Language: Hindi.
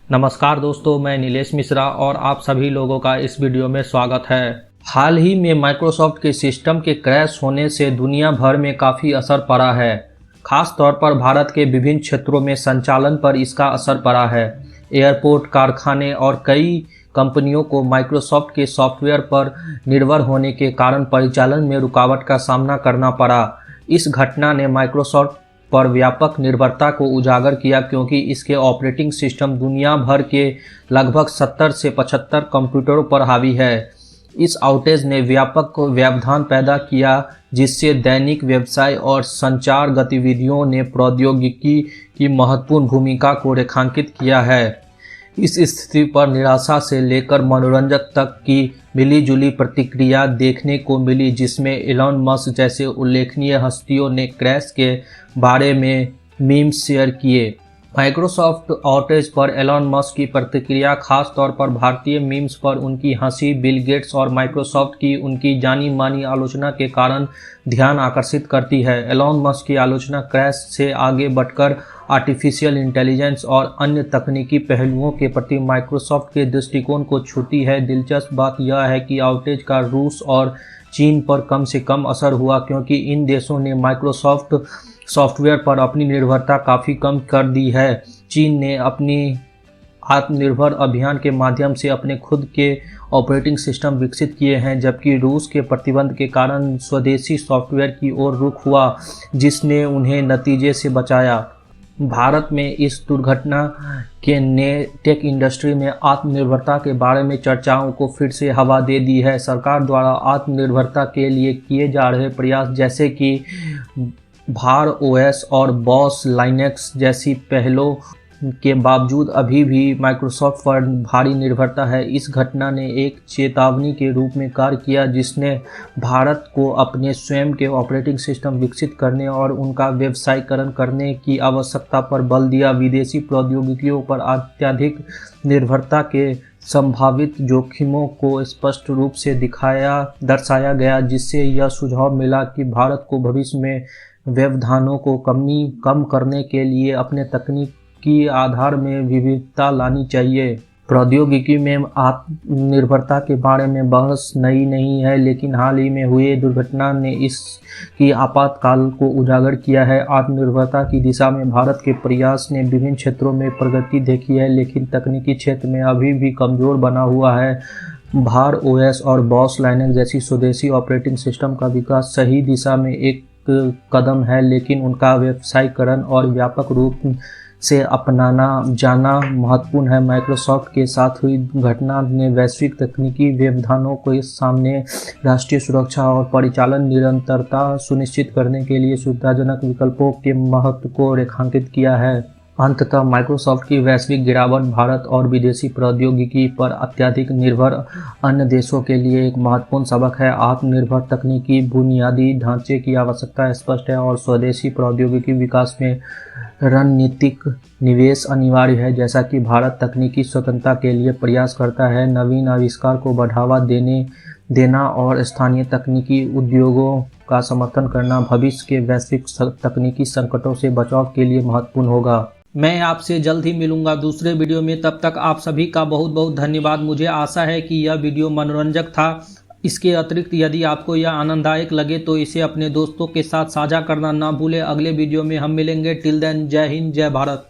नमस्कार दोस्तों, मैं नीलेश मिश्रा और आप सभी लोगों का इस वीडियो में स्वागत है। हाल ही में माइक्रोसॉफ्ट के सिस्टम के क्रैश होने से दुनिया भर में काफ़ी असर पड़ा है। खास तौर पर भारत के विभिन्न क्षेत्रों में संचालन पर इसका असर पड़ा है। एयरपोर्ट, कारखाने और कई कंपनियों को माइक्रोसॉफ्ट के सॉफ्टवेयर पर निर्भर होने के कारण परिचालन में रुकावट का सामना करना पड़ा। इस घटना ने माइक्रोसॉफ्ट पर व्यापक निर्भरता को उजागर किया, क्योंकि इसके ऑपरेटिंग सिस्टम दुनिया भर के लगभग 70 से 75 कंप्यूटरों पर हावी है। इस आउटेज ने व्यापक व्यवधान पैदा किया, जिससे दैनिक व्यवसाय और संचार गतिविधियों ने प्रौद्योगिकी की महत्वपूर्ण भूमिका को रेखांकित किया है। इस स्थिति पर निराशा से लेकर मनोरंजन तक की मिलीजुली प्रतिक्रिया देखने को मिली, जिसमें एलन मस्क जैसे उल्लेखनीय हस्तियों ने क्रैश के बारे में मीम्स शेयर किए। माइक्रोसॉफ्ट आउटेज पर एलन मस्क की प्रतिक्रिया खास तौर पर भारतीय मीम्स पर उनकी हंसी, बिल गेट्स और माइक्रोसॉफ्ट की उनकी जानी मानी आलोचना के कारण ध्यान आकर्षित करती है। एलन मस्क की आलोचना क्रैश से आगे बढ़कर आर्टिफिशियल इंटेलिजेंस और अन्य तकनीकी पहलुओं के प्रति माइक्रोसॉफ्ट के दृष्टिकोण को छूती है। दिलचस्प बात यह है कि आउटेज का रूस और चीन पर कम से कम असर हुआ, क्योंकि इन देशों ने माइक्रोसॉफ्ट सॉफ्टवेयर पर अपनी निर्भरता काफ़ी कम कर दी है। चीन ने अपनी आत्मनिर्भर अभियान के माध्यम से अपने खुद के ऑपरेटिंग सिस्टम विकसित किए हैं, जबकि रूस के प्रतिबंध के कारण स्वदेशी सॉफ्टवेयर की ओर रुख हुआ, जिसने उन्हें नतीजे से बचाया। भारत में इस दुर्घटना के ने टेक इंडस्ट्री में आत्मनिर्भरता के बारे में चर्चाओं को फिर से हवा दे दी है। सरकार द्वारा आत्मनिर्भरता के लिए किए जा रहे प्रयास, जैसे कि भार ओएस और बॉस लाइनेक्स जैसी पहलों के बावजूद अभी भी माइक्रोसॉफ्ट पर भारी निर्भरता है। इस घटना ने एक चेतावनी के रूप में कार्य किया, जिसने भारत को अपने स्वयं के ऑपरेटिंग सिस्टम विकसित करने और उनका व्यवसायीकरण करने की आवश्यकता पर बल दिया। विदेशी प्रौद्योगिकियों पर अत्यधिक निर्भरता के संभावित जोखिमों को स्पष्ट रूप से दर्शाया गया, जिससे यह सुझाव मिला कि भारत को भविष्य में व्यवधानों को कम करने के लिए अपने तकनीक की आधार में विविधता लानी चाहिए। प्रौद्योगिकी में आत्मनिर्भरता के बारे में बहस नई नहीं है, लेकिन हाल ही में हुए दुर्घटना ने इसकी आपातकाल को उजागर किया है। आत्मनिर्भरता की दिशा में भारत के प्रयास ने विभिन्न क्षेत्रों में प्रगति देखी है, लेकिन तकनीकी क्षेत्र में अभी भी कमजोर बना हुआ है। भार ओएस और बॉस लाइनेक्स जैसी स्वदेशी ऑपरेटिंग सिस्टम का विकास सही दिशा में एक कदम है, लेकिन उनका व्यवसायीकरण और व्यापक रूप से अपनाना जाना महत्वपूर्ण है। माइक्रोसॉफ्ट के साथ हुई घटना ने वैश्विक तकनीकी व्यवधानों के सामने राष्ट्रीय सुरक्षा और परिचालन निरंतरता सुनिश्चित करने के लिए सुविधाजनक विकल्पों के महत्व को रेखांकित किया है। अंततः माइक्रोसॉफ्ट की वैश्विक गिरावट भारत और विदेशी प्रौद्योगिकी पर अत्यधिक निर्भर अन्य देशों के लिए एक महत्वपूर्ण सबक है। आत्मनिर्भर तकनीकी बुनियादी ढांचे की आवश्यकता स्पष्ट है और स्वदेशी प्रौद्योगिकी विकास में रणनीतिक निवेश अनिवार्य है। जैसा कि भारत तकनीकी स्वतंत्रता के लिए प्रयास करता है, नवीन आविष्कार को बढ़ावा देना और स्थानीय तकनीकी उद्योगों का समर्थन करना भविष्य के वैश्विक तकनीकी संकटों से बचाव के लिए महत्वपूर्ण होगा। मैं आपसे जल्द ही मिलूंगा दूसरे वीडियो में। तब तक आप सभी का बहुत बहुत धन्यवाद। मुझे आशा है कि यह वीडियो मनोरंजक था। इसके अतिरिक्त यदि आपको यह आनंददायक लगे तो इसे अपने दोस्तों के साथ साझा करना ना भूलें। अगले वीडियो में हम मिलेंगे। टिल देन, जय हिंद, जय भारत।